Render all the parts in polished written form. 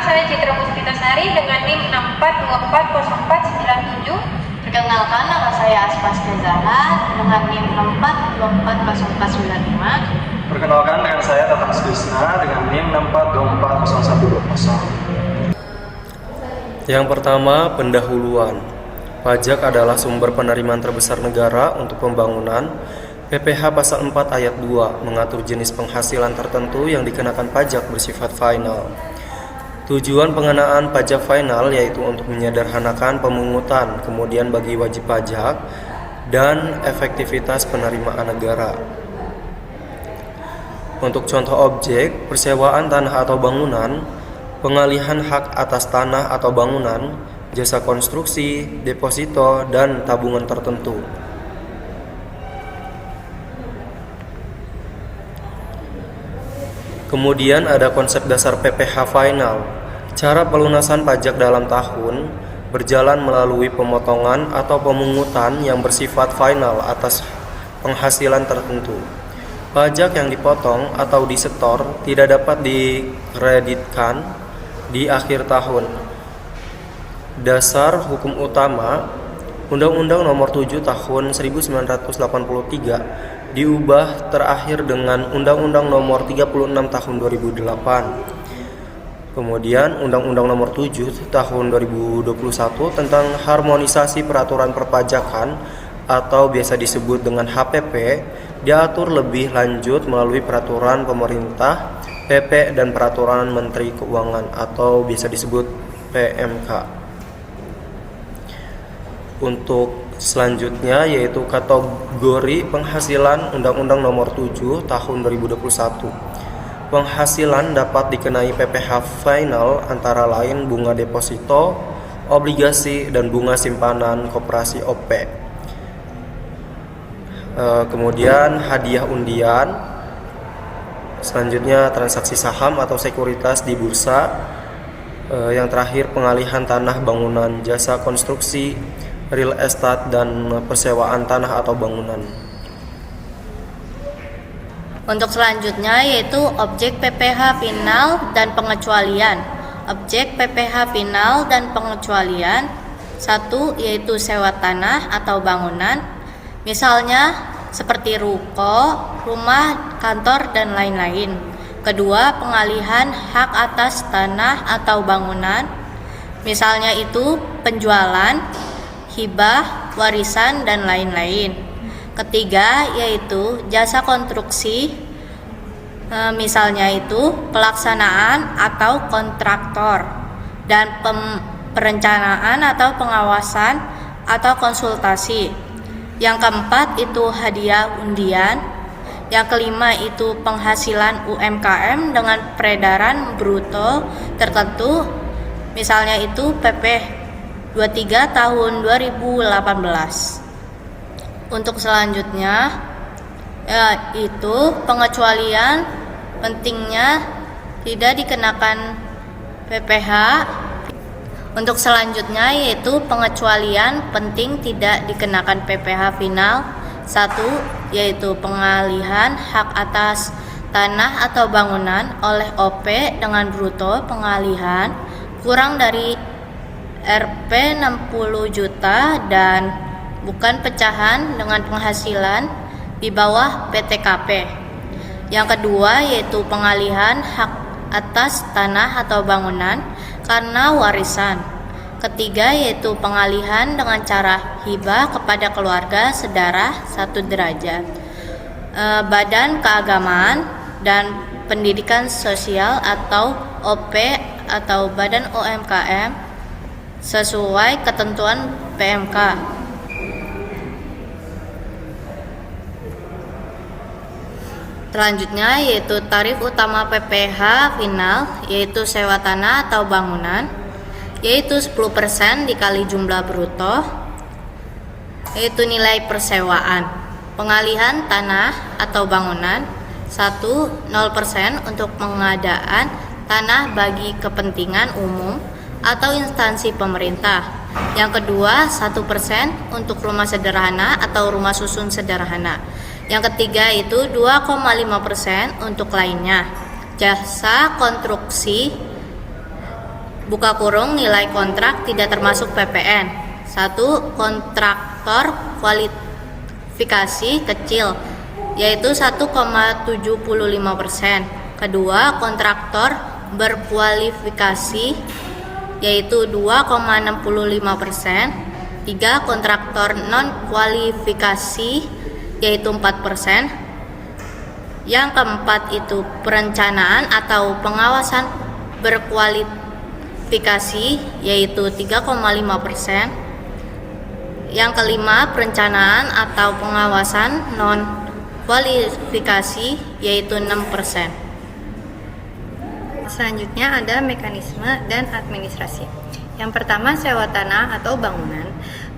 saya Citra Puspitasari dengan NIM 64240497. Perkenalkan, nama saya Aspasya Zahra dengan NIM 64240495. Perkenalkan, dengan saya Tatang Sudisna dengan NIM 64240120. Yang pertama, pendahuluan. Pajak adalah sumber penerimaan terbesar negara untuk pembangunan. PPh Pasal 4 Ayat 2 mengatur jenis penghasilan tertentu yang dikenakan pajak bersifat final. Tujuan pengenaan pajak final yaitu untuk menyederhanakan pemungutan, kemudian bagi wajib pajak, dan efektivitas penerimaan negara. Untuk contoh objek, persewaan tanah atau bangunan, pengalihan hak atas tanah atau bangunan, jasa konstruksi, deposito, dan tabungan tertentu. Kemudian ada konsep dasar PPh final. Cara pelunasan pajak dalam tahun berjalan melalui pemotongan atau pemungutan yang bersifat final atas penghasilan tertentu. Pajak yang dipotong atau disetor tidak dapat dikreditkan di akhir tahun. Dasar hukum utama Undang-Undang Nomor 7 Tahun 1983 diubah terakhir dengan Undang-Undang Nomor 36 Tahun 2008. Kemudian Undang-Undang Nomor 7 Tahun 2021 tentang harmonisasi peraturan perpajakan atau biasa disebut dengan HPP diatur lebih lanjut melalui peraturan pemerintah, PP, dan peraturan Menteri Keuangan atau biasa disebut PMK. Untuk selanjutnya yaitu kategori penghasilan Undang-Undang Nomor 7 Tahun 2021. Penghasilan dapat dikenai PPh final antara lain bunga deposito, obligasi, dan bunga simpanan koperasi OP. Kemudian hadiah undian. Selanjutnya transaksi saham atau sekuritas di bursa. Yang terakhir pengalihan tanah, bangunan, jasa konstruksi, real estate, dan persewaan tanah atau bangunan. Untuk selanjutnya yaitu objek PPh final dan pengecualian. Objek PPh final dan pengecualian. 1. Yaitu sewa tanah atau bangunan, misalnya seperti ruko, rumah, kantor, dan lain-lain. Kedua, pengalihan hak atas tanah atau bangunan, misalnya itu penjualan, hibah, warisan, dan lain-lain. Ketiga, yaitu jasa konstruksi, misalnya itu pelaksanaan atau kontraktor, dan perencanaan atau pengawasan atau konsultasi. Yang keempat itu hadiah undian. Yang kelima itu penghasilan UMKM dengan peredaran bruto tertentu, misalnya itu PP 23 tahun 2018. Untuk selanjutnya yaitu pengecualian pentingnya tidak dikenakan PPh. Untuk selanjutnya yaitu pengecualian penting tidak dikenakan PPh final. 1. Yaitu pengalihan hak atas tanah atau bangunan oleh OP dengan bruto pengalihan kurang dari Rp 60 juta dan bukan pecahan dengan penghasilan di bawah PTKP. Yang kedua yaitu pengalihan hak atas tanah atau bangunan karena warisan. Ketiga yaitu pengalihan dengan cara hibah kepada keluarga sedarah satu derajat, badan keagamaan dan pendidikan sosial atau OP atau badan UMKM sesuai ketentuan PMK. Selanjutnya yaitu tarif utama PPh final yaitu sewa tanah atau bangunan, yaitu 10% dikali jumlah bruto, yaitu nilai persewaan. Pengalihan tanah atau bangunan 1. 0% untuk pengadaan tanah bagi kepentingan umum atau instansi pemerintah. Yang kedua 1% untuk rumah sederhana atau rumah susun sederhana. Yang ketiga itu 2,5% untuk lainnya. Jasa konstruksi buka kurung nilai kontrak tidak termasuk PPN. 1. Kontraktor kualifikasi kecil, yaitu 1,75%. Kedua, kontraktor berkualifikasi, yaitu 2,65%. 3. Kontraktor non kualifikasi, yaitu 4%. Yang keempat itu perencanaan atau pengawasan berkualifikasi, yaitu 3,5%. Yang kelima, perencanaan atau pengawasan non kualifikasi, yaitu 6%. Selanjutnya ada mekanisme dan administrasi. Yang pertama, sewa tanah atau bangunan.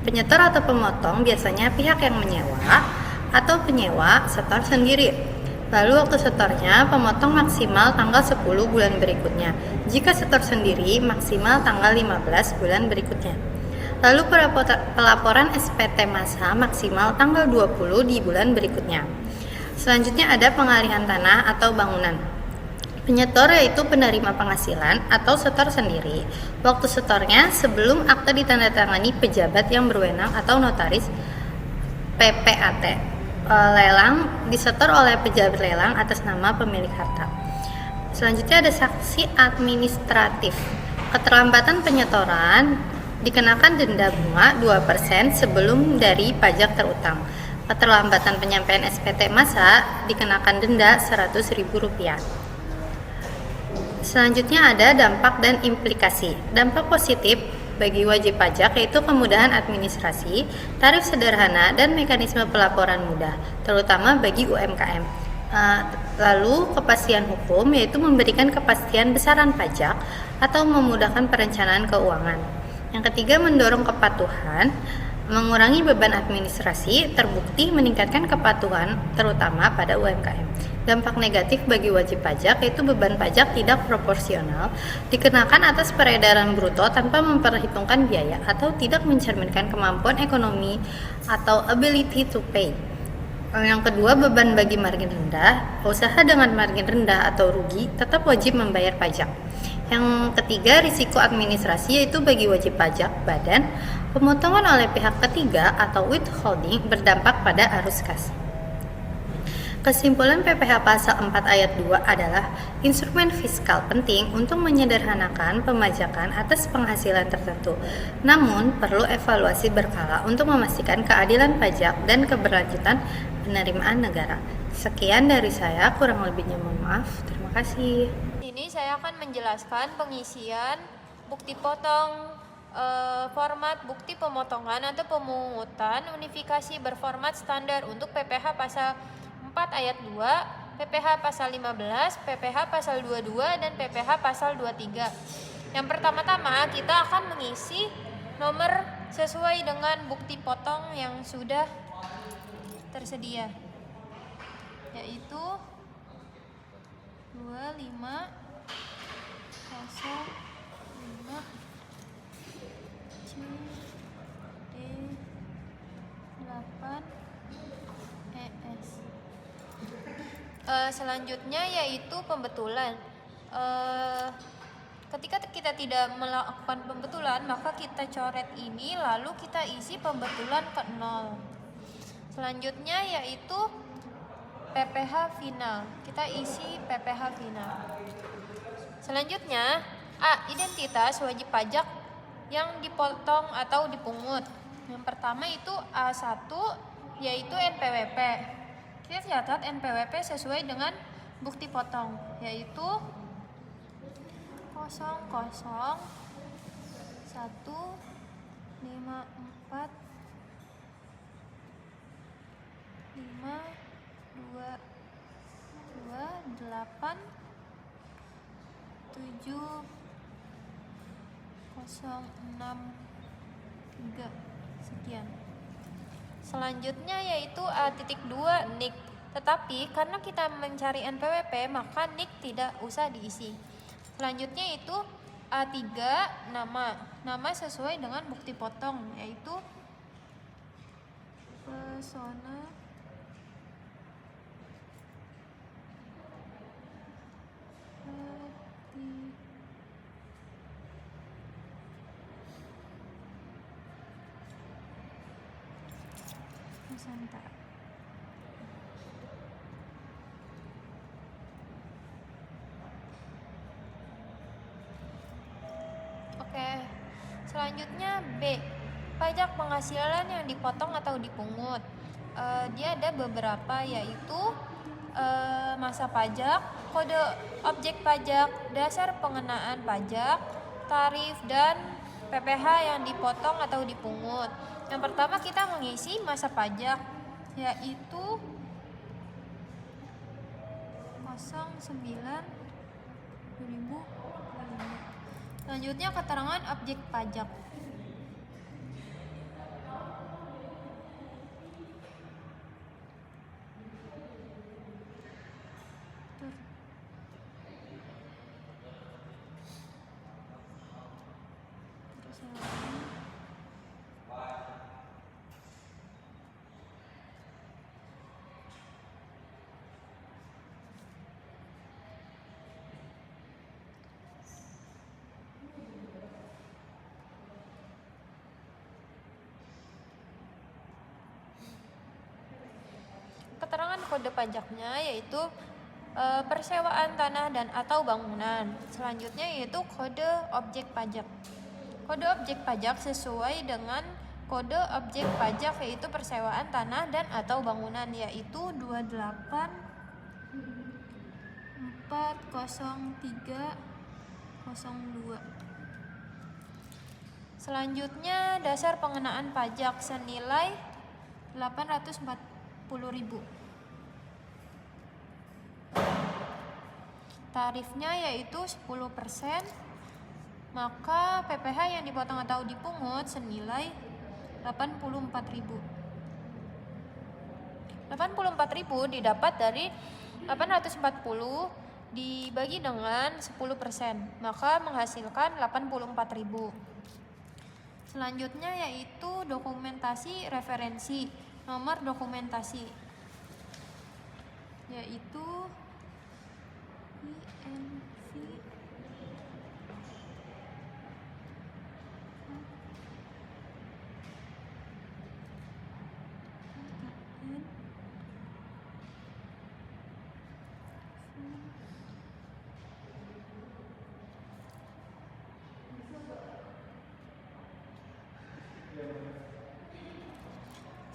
Penyetor atau pemotong biasanya pihak yang menyewa atau penyewa setor sendiri. Lalu waktu setornya, pemotong maksimal tanggal 10 bulan berikutnya. Jika setor sendiri, maksimal tanggal 15 bulan berikutnya. Lalu pelaporan SPT masa maksimal tanggal 20 di bulan berikutnya. Selanjutnya ada pengalihan tanah atau bangunan. Penyetor yaitu penerima penghasilan atau setor sendiri. Waktu setornya sebelum akte ditandatangani pejabat yang berwenang atau notaris PPAT. Lelang disetor oleh pejabat lelang atas nama pemilik harta. Selanjutnya ada sanksi administratif. Keterlambatan penyetoran dikenakan denda bunga 2% sebelum dari pajak terutang. Keterlambatan penyampaian SPT masa dikenakan denda Rp100.000. Selanjutnya ada dampak dan implikasi. Dampak positif bagi wajib pajak yaitu kemudahan administrasi, tarif sederhana, dan mekanisme pelaporan mudah, terutama bagi UMKM. Lalu kepastian hukum yaitu memberikan kepastian besaran pajak atau memudahkan perencanaan keuangan. Yang ketiga, mendorong kepatuhan, mengurangi beban administrasi, terbukti meningkatkan kepatuhan terutama pada UMKM. Dampak negatif bagi wajib pajak yaitu beban pajak tidak proporsional, dikenakan atas peredaran bruto tanpa memperhitungkan biaya atau tidak mencerminkan kemampuan ekonomi atau ability to pay. Yang kedua, beban bagi margin rendah. Usaha dengan margin rendah atau rugi tetap wajib membayar pajak. Yang ketiga, risiko administrasi yaitu bagi wajib pajak badan, pemotongan oleh pihak ketiga atau withholding berdampak pada arus kas. Kesimpulan PPh pasal 4 ayat 2 adalah instrumen fiskal penting untuk menyederhanakan pemajakan atas penghasilan tertentu. Namun, perlu evaluasi berkala untuk memastikan keadilan pajak dan keberlanjutan penerimaan negara. Sekian dari saya, kurang lebihnya mohon maaf. Terima kasih. Ini saya akan menjelaskan pengisian bukti potong, format bukti pemotongan atau pemungutan unifikasi berformat standar untuk PPh pasal 4 ayat 2, PPh pasal 15, PPh pasal 22, dan PPh pasal 23. Yang pertama-tama kita akan mengisi nomor sesuai dengan bukti potong yang sudah tersedia, yaitu 25 05 CD8 ES. Selanjutnya yaitu pembetulan. Ketika kita tidak melakukan pembetulan, maka kita coret ini lalu kita isi pembetulan ke 0. Selanjutnya yaitu PPh final. Kita isi PPh final. Selanjutnya, A. Identitas wajib pajak yang dipotong atau dipungut. Yang pertama itu A1 yaitu NPWP. Kita catat NPWP sesuai dengan bukti potong, yaitu 0,52228 sekian. Selanjutnya yaitu A.2 NIK. Tetapi karena kita mencari NPWP maka NIK tidak usah diisi. Selanjutnya itu A3 nama sesuai dengan bukti potong, yaitu Pesona Nusantara. Oke, selanjutnya B, pajak penghasilan yang dipotong atau dipungut. Dia ada beberapa, yaitu masa pajak, kode objek pajak, dasar pengenaan pajak, tarif, dan PPh yang dipotong atau dipungut. Yang pertama kita mengisi masa pajak, yaitu 09/2005. Selanjutnya keterangan objek pajak. Keterangan kode pajaknya yaitu persewaan tanah dan atau bangunan. Selanjutnya yaitu kode objek pajak. Kode objek pajak sesuai dengan kode objek pajak yaitu persewaan tanah dan atau bangunan, yaitu 2840302. Selanjutnya dasar pengenaan pajak senilai 840.000. Tarifnya yaitu 10%, maka PPh yang dipotong atau dipungut senilai 84.000. 84.000 didapat dari 840 dibagi dengan 10%, maka menghasilkan 84.000. Selanjutnya yaitu dokumentasi referensi, nomor dokumentasi yaitu INV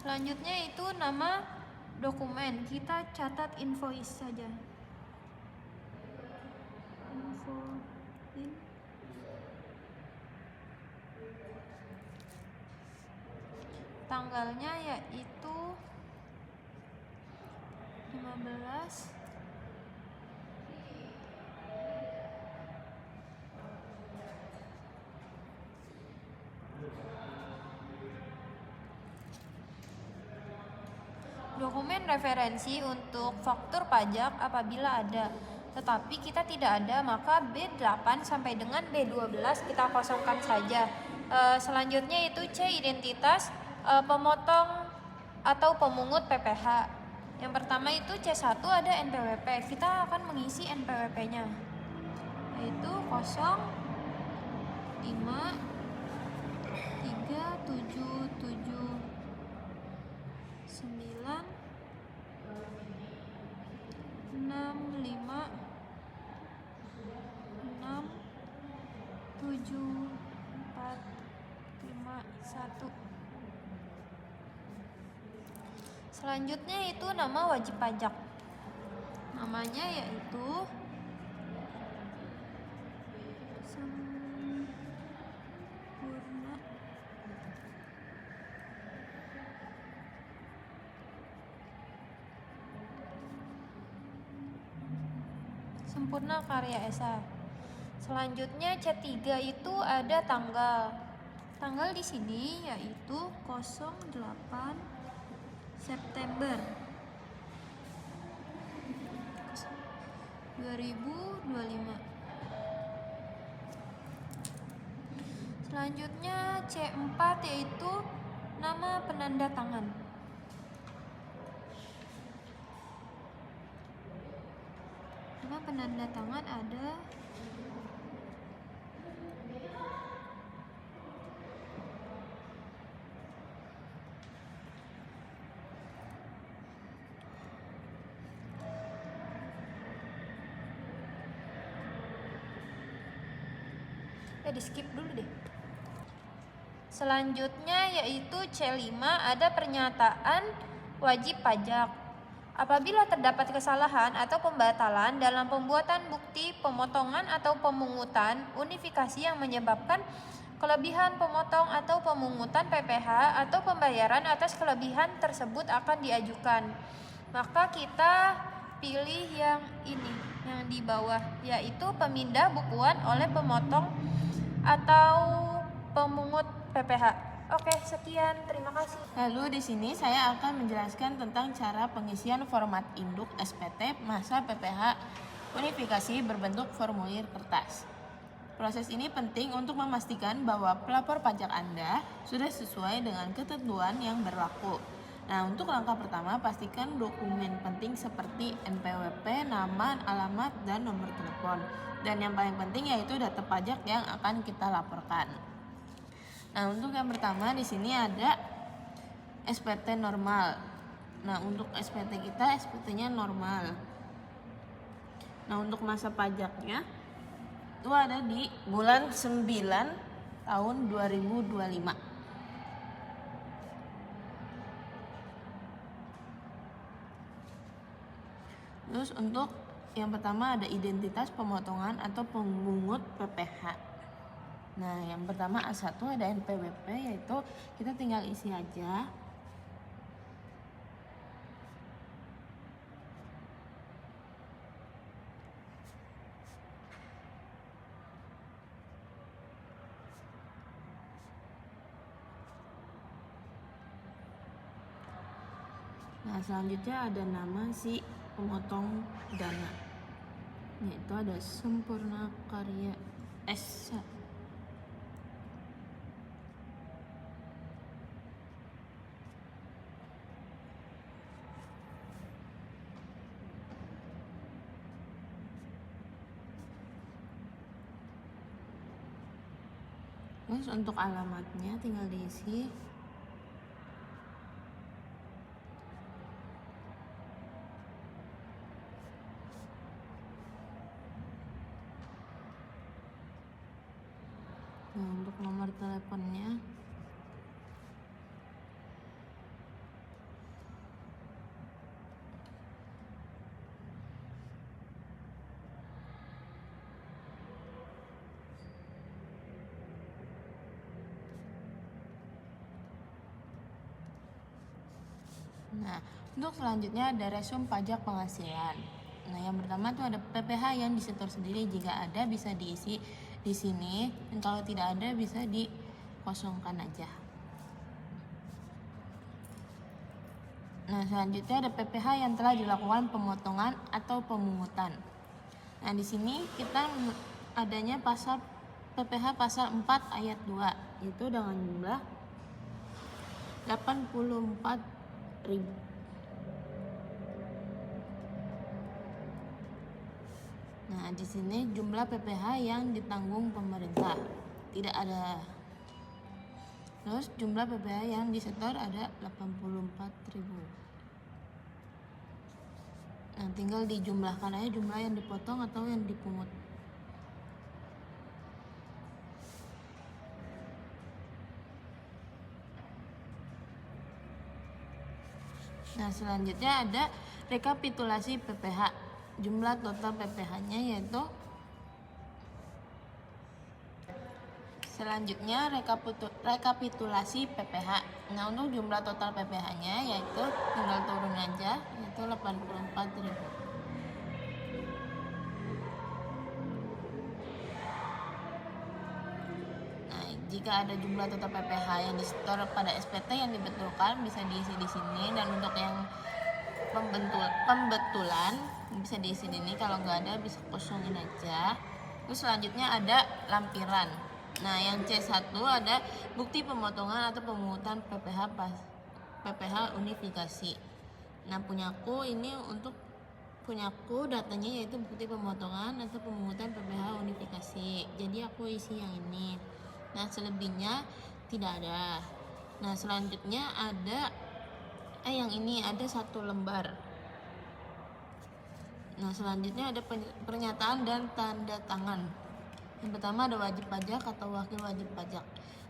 Selanjutnya itu nama dokumen, kita catat invoice saja. Tanggalnya yaitu 15 dokumen referensi untuk faktur pajak apabila ada, tetapi kita tidak ada, maka B8 sampai dengan B12 kita kosongkan saja. Selanjutnya itu C, identitas pemotong atau pemungut PPh. Yang pertama itu C1 ada NPWP, kita akan mengisi NPWP-nya yaitu 0565657451. Selanjutnya itu nama wajib pajak, namanya yaitu Sempurna Karya Esa. Selanjutnya C3 itu ada tanggal. Tanggal di sini yaitu 08 September 2025. Selanjutnya C4 yaitu nama penanda tangan. Nama penanda tangan ada di skip dulu deh. Selanjutnya yaitu C5, ada pernyataan wajib pajak. Apabila terdapat kesalahan atau pembatalan dalam pembuatan bukti pemotongan atau pemungutan unifikasi yang menyebabkan kelebihan pemotong atau pemungutan PPh atau pembayaran atas kelebihan tersebut akan diajukan. Maka kita pilih yang ini, yang di bawah, yaitu pemindah bukuan oleh pemotong atau pemungut PPh. Oke, sekian. Terima kasih. Lalu di sini saya akan menjelaskan tentang cara pengisian format induk SPT masa PPh unifikasi berbentuk formulir kertas. Proses ini penting untuk memastikan bahwa pelapor pajak Anda sudah sesuai dengan ketentuan yang berlaku. Nah, untuk langkah pertama, pastikan dokumen penting seperti NPWP, nama, alamat, dan nomor telepon. Dan yang paling penting yaitu data pajak yang akan kita laporkan. Nah, untuk yang pertama di sini ada SPT normal. Nah, untuk SPT kita, SPT-nya normal. Nah, untuk masa pajaknya itu ada di bulan 9 tahun 2025. Terus untuk yang pertama ada identitas pemotongan atau pemungut PPh. Nah, yang pertama A1 ada NPWP, yaitu kita tinggal isi aja. Nah, selanjutnya ada nama si pemotong dana, yaitu ada Sempurna Karya S. Terus untuk alamatnya tinggal diisi. Nah, untuk nomor teleponnya Nah, untuk selanjutnya ada resum pajak penghasilan. Nah, yang pertama tuh ada PPh yang disetor sendiri, jika ada bisa diisi di sini, dan kalau tidak ada bisa dikosongkan aja. Nah, selanjutnya ada PPh yang telah dilakukan pemotongan atau pemungutan. Nah, di sini kita adanya pasal PPh pasal 4 ayat 2, yaitu dengan jumlah 84.000. Nah, di sini jumlah PPh yang ditanggung pemerintah tidak ada. Terus jumlah PPh yang disetor ada 84.000. Nah, tinggal dijumlahkan aja jumlah yang dipotong atau yang dipungut. Nah, selanjutnya ada rekapitulasi PPh. Jumlah total PPh-nya yaitu selanjutnya rekapitulasi PPh. Nah, untuk jumlah total PPh-nya yaitu tinggal turun aja, yaitu 84.000. Nah, jika ada jumlah total PPh yang disetor pada SPT yang dibetulkan bisa diisi di sini, dan untuk yang pembetulan bisa diisi di sini, kalau nggak ada bisa kosongin aja. Terus selanjutnya ada lampiran. Nah, yang C1 ada bukti pemotongan atau pemungutan PPh unifikasi. Nah, punyaku ini untuk punyaku datanya yaitu bukti pemotongan atau pemungutan PPh unifikasi. Jadi aku isi yang ini. Nah, selebihnya tidak ada. Nah, selanjutnya ada yang ini ada 1 lembar. Nah, selanjutnya ada pernyataan dan tanda tangan. Yang pertama ada wajib pajak atau wakil wajib pajak.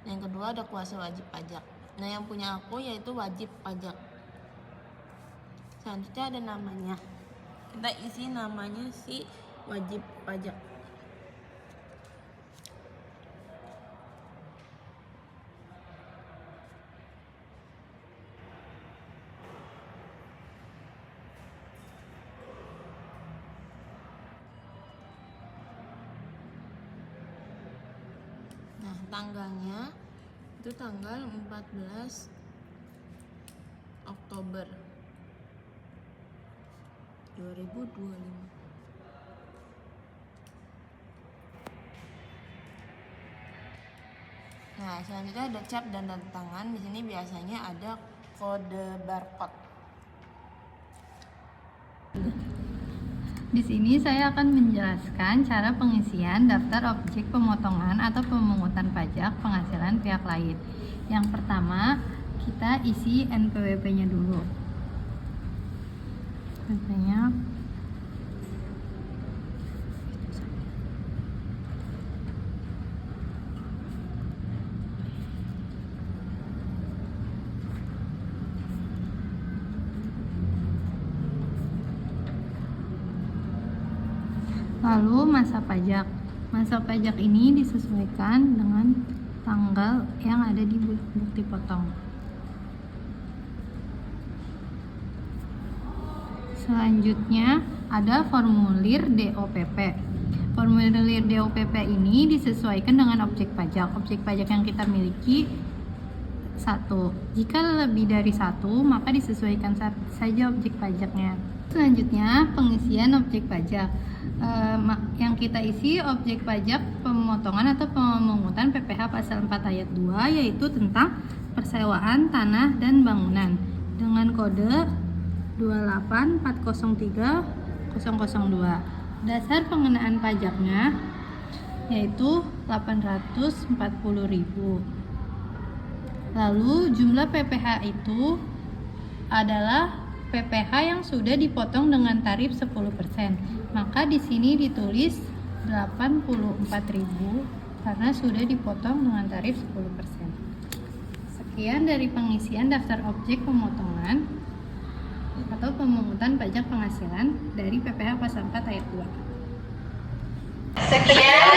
Yang kedua ada kuasa wajib pajak. Nah, yang punya aku yaitu wajib pajak. Selanjutnya ada namanya. Kita isi namanya si wajib pajak. Nah, tanggalnya itu tanggal 14 Oktober 2025. Nah, selanjutnya ada cap dan tanda tangan. Di sini biasanya ada kode barcode. Di sini saya akan menjelaskan cara pengisian daftar objek pemotongan atau pemungutan pajak penghasilan pihak lain. Yang pertama, kita isi NPWP-nya dulu. Contohnya lalu masa pajak. Masa pajak ini disesuaikan dengan tanggal yang ada di bukti potong. Selanjutnya ada formulir DOPP. Formulir DOPP ini disesuaikan dengan objek pajak. Objek pajak yang kita miliki 1. Jika lebih dari 1, maka disesuaikan saja objek pajaknya. Selanjutnya pengisian objek pajak. Yang kita isi objek pajak pemotongan atau pemungutan PPh pasal 4 ayat 2, yaitu tentang persewaan tanah dan bangunan dengan kode 28403.002. Dasar pengenaan pajaknya yaitu 840.000. Lalu jumlah PPh itu adalah PPh yang sudah dipotong dengan tarif 10%. Maka di sini ditulis 84.000 karena sudah dipotong dengan tarif 10%. Sekian dari pengisian daftar objek pemotongan atau pemungutan pajak penghasilan dari PPh pasal 4 ayat 2. Sekian